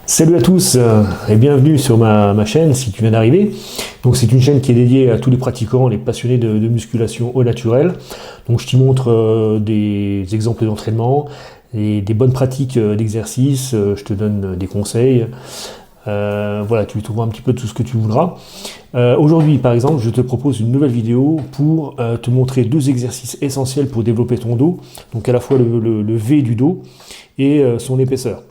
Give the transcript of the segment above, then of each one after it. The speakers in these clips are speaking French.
Salut à tous et bienvenue sur ma chaîne si tu viens d'arriver. Donc c'est une chaîne qui est dédiée à tous les pratiquants, les passionnés de musculation au naturel. Donc je t'y montre des exemples d'entraînement et des bonnes pratiques d'exercice. Je te donne des conseils. Voilà, tu trouveras un petit peu tout ce que tu voudras. Aujourd'hui par exemple, je te propose une nouvelle vidéo pour te montrer deux exercices essentiels pour développer ton dos. Donc à la fois le V du dos et son épaisseur.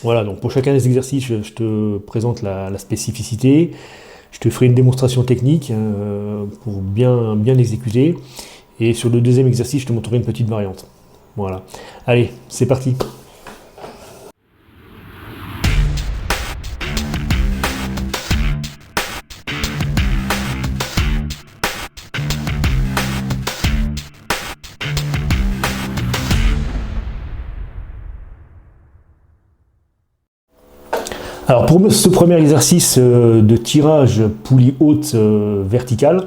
Voilà, donc pour chacun des exercices, je te présente la spécificité, je te ferai une démonstration technique pour bien exécuter, et sur le deuxième exercice, je te montrerai une petite variante. Voilà, allez, c'est parti. Alors pour ce premier exercice de tirage poulie haute verticale,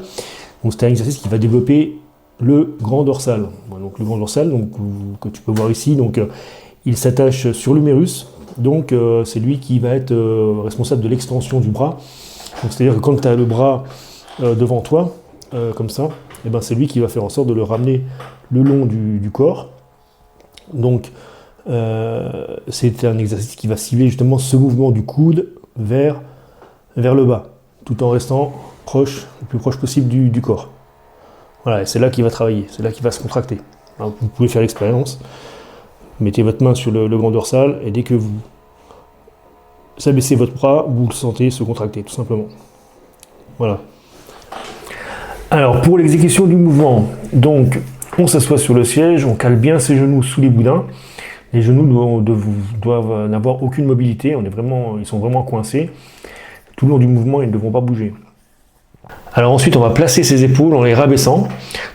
c'est un exercice qui va développer le grand dorsal. Donc le grand dorsal que tu peux voir ici, il s'attache sur l'humérus, donc c'est lui qui va être responsable de l'extension du bras. C'est-à-dire que quand tu as le bras devant toi, comme ça, et ben c'est lui qui va faire en sorte de le ramener le long du corps. Donc c'est un exercice qui va cibler justement ce mouvement du coude vers le bas, tout en restant proche, le plus proche possible du corps. Voilà, et c'est là qu'il va travailler, c'est là qu'il va se contracter. Alors, vous pouvez faire l'expérience, mettez votre main sur le grand dorsal, et dès que vous abaissez votre bras, vous le sentez se contracter, tout simplement. Voilà. Alors, pour l'exécution du mouvement, donc, on s'assoit sur le siège, on cale bien ses genoux sous les boudins. Les genoux doivent n'avoir aucune mobilité, ils sont vraiment coincés. Tout le long du mouvement, ils ne devront pas bouger. Alors ensuite, on va placer ses épaules en les rabaissant.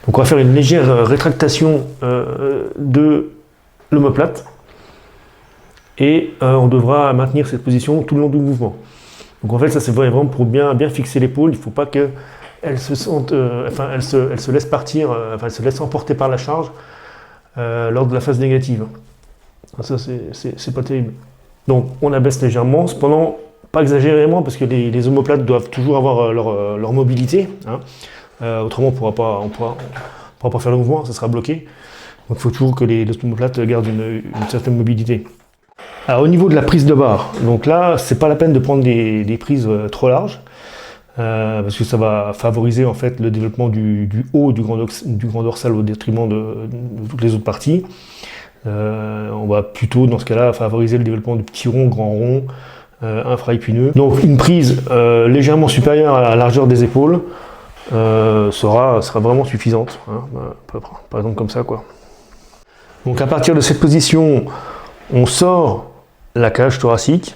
Donc on va faire une légère rétractation de l'omoplate. Et on devra maintenir cette position tout le long du mouvement. Donc en fait, ça c'est vraiment pour bien fixer l'épaule. Il ne faut pas qu'elle se sente, elle se laisse partir, elle se laisse emporter par la charge lors de la phase négative. Ça, c'est pas terrible. Donc, on abaisse légèrement, cependant, pas exagérément, parce que les omoplates doivent toujours avoir leur mobilité. Autrement, on ne pourra pas faire le mouvement, ça sera bloqué. Donc, il faut toujours que les omoplates gardent une certaine mobilité. Alors, au niveau de la prise de barre, donc là, c'est pas la peine de prendre des prises trop larges, parce que ça va favoriser en fait le développement du haut du grand dorsal au détriment de toutes les autres parties. On va plutôt dans ce cas-là favoriser le développement de petits ronds, grands ronds, infraépineux. Donc une prise légèrement supérieure à la largeur des épaules sera vraiment suffisante, par exemple comme ça quoi. Donc à partir de cette position, on sort la cage thoracique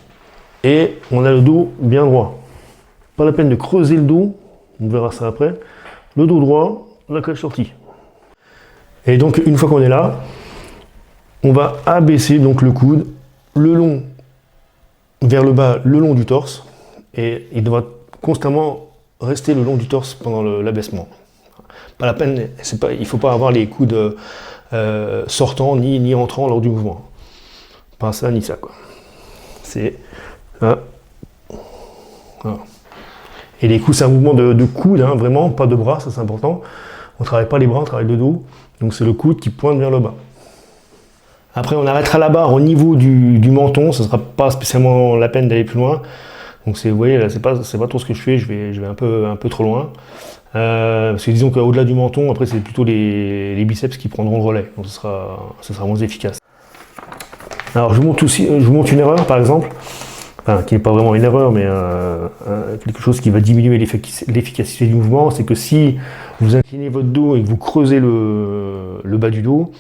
et on a le dos bien droit. Pas la peine de creuser le dos, on verra ça après. Le dos droit, la cage sortie. Et donc une fois qu'on est là, on va abaisser donc le coude le long vers le bas, le long du torse, et il devra constamment rester le long du torse pendant l'abaissement. Pas la peine, il ne faut pas avoir les coudes sortants ni entrants lors du mouvement. Pas ça ni ça quoi. C'est là. Voilà. Et les coudes, c'est un mouvement de coude, vraiment, pas de bras, ça c'est important. On ne travaille pas les bras, on travaille le dos. Donc c'est le coude qui pointe vers le bas. Après, on arrêtera la barre au niveau du menton, ce ne sera pas spécialement la peine d'aller plus loin. Donc, vous voyez, là, c'est pas trop ce que je fais, je vais un peu trop loin. Parce que disons qu'au-delà du menton, après, c'est plutôt les biceps qui prendront le relais. Donc, ce sera moins efficace. Alors, je vous montre une erreur, par exemple, qui n'est pas vraiment une erreur, mais quelque chose qui va diminuer l'efficacité du mouvement. C'est que si vous inclinez votre dos et que vous creusez le bas du dos,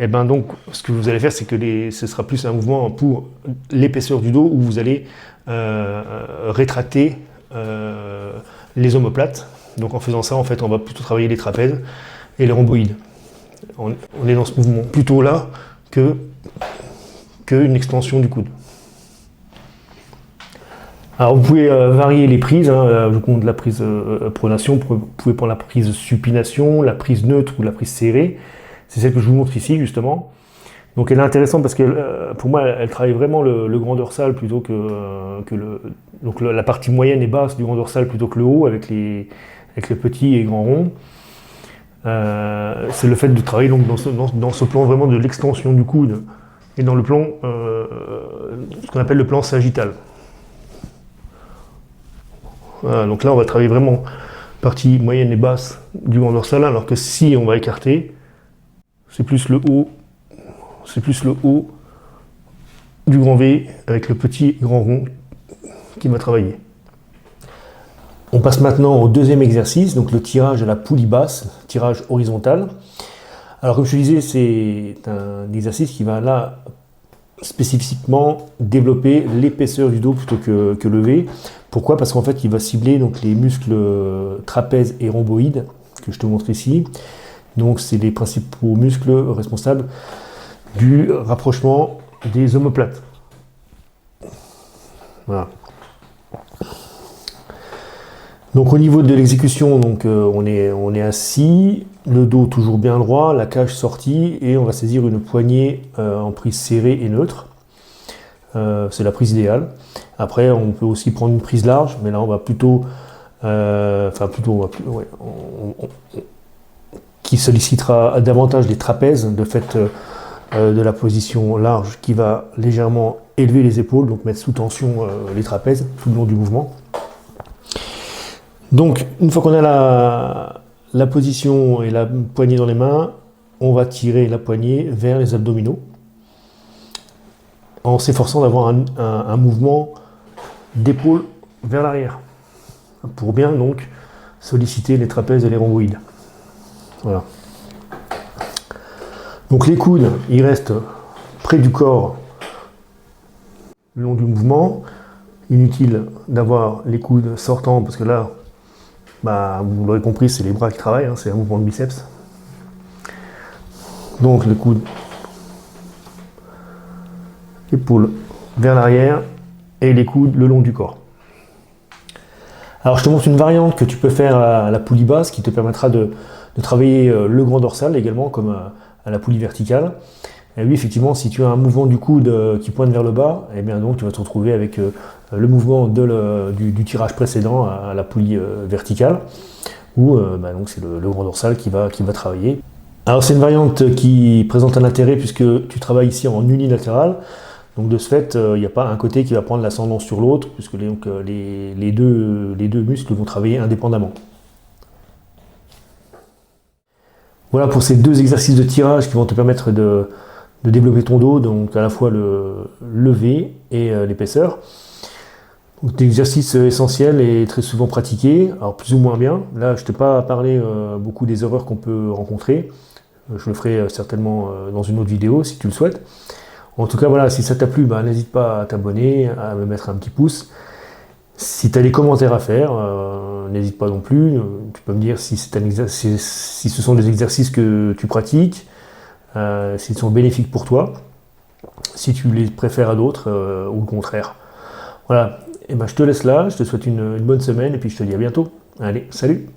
et ben donc, ce que vous allez faire, c'est que ce sera plus un mouvement pour l'épaisseur du dos où vous allez rétracter les omoplates. Donc en faisant ça, en fait, on va plutôt travailler les trapèzes et les rhomboïdes. On est dans ce mouvement plutôt là qu'une extension du coude. Alors vous pouvez varier les prises, je vous montre la prise pronation, vous pouvez prendre la prise supination, la prise neutre ou la prise serrée. C'est celle que je vous montre ici justement. Donc elle est intéressante parce que pour moi, elle travaille vraiment le grand dorsal plutôt que donc la partie moyenne et basse du grand dorsal plutôt que le haut avec les petits et grands ronds. C'est le fait de travailler donc dans ce plan vraiment de l'extension du coude et dans le plan, ce qu'on appelle le plan sagittal. Voilà, donc là, on va travailler vraiment partie moyenne et basse du grand dorsal, alors que si on va écarter, c'est plus le haut du grand V avec le petit et grand rond qui va travailler. On passe maintenant au deuxième exercice, donc le tirage à la poulie basse, tirage horizontal. Alors comme je te disais, c'est un exercice qui va là spécifiquement développer l'épaisseur du dos plutôt que le V. Pourquoi? Parce qu'en fait, il va cibler donc les muscles trapèzes et rhomboïdes que je te montre ici. Donc c'est les principaux muscles responsables du rapprochement des omoplates. Voilà. Donc au niveau de l'exécution, donc on est assis, le dos toujours bien droit, la cage sortie et on va saisir une poignée en prise serrée et neutre. C'est la prise idéale. Après, on peut aussi prendre une prise large, mais là on va plutôt, qui sollicitera davantage les trapèzes, de fait de la position large qui va légèrement élever les épaules, donc mettre sous tension les trapèzes tout le long du mouvement. Donc, une fois qu'on a la position et la poignée dans les mains, on va tirer la poignée vers les abdominaux en s'efforçant d'avoir un mouvement d'épaule vers l'arrière pour bien donc solliciter les trapèzes et les rhomboïdes. Voilà. Donc les coudes, ils restent près du corps le long du mouvement. Inutile d'avoir les coudes sortants parce que là, vous l'aurez compris, c'est les bras qui travaillent, hein, c'est un mouvement de biceps. Donc les coudes, épaules vers l'arrière et les coudes le long du corps. Alors je te montre une variante que tu peux faire à la poulie basse qui te permettra de travailler le grand dorsal également comme à la poulie verticale. Et oui, effectivement, si tu as un mouvement du coude qui pointe vers le bas, eh bien donc tu vas te retrouver avec le mouvement du tirage précédent à la poulie verticale, où donc c'est le grand dorsal qui va travailler. Alors c'est une variante qui présente un intérêt puisque tu travailles ici en unilatéral. Donc de ce fait, il n'y a pas un côté qui va prendre l'ascendant sur l'autre, puisque les deux muscles vont travailler indépendamment. Voilà pour ces deux exercices de tirage qui vont te permettre de développer ton dos, donc à la fois le lever et l'épaisseur. Des exercices essentiels et très souvent pratiqués, alors plus ou moins bien. Là, je ne t'ai pas parlé beaucoup des erreurs qu'on peut rencontrer. Je le ferai certainement dans une autre vidéo si tu le souhaites. En tout cas, voilà, si ça t'a plu, n'hésite pas à t'abonner, à me mettre un petit pouce. Si tu as des commentaires à faire, n'hésite pas non plus. Tu peux me dire si ce sont des exercices que tu pratiques, s'ils sont bénéfiques pour toi, si tu les préfères à d'autres ou le contraire. Voilà, et je te laisse là, je te souhaite une bonne semaine et puis je te dis à bientôt. Allez, salut!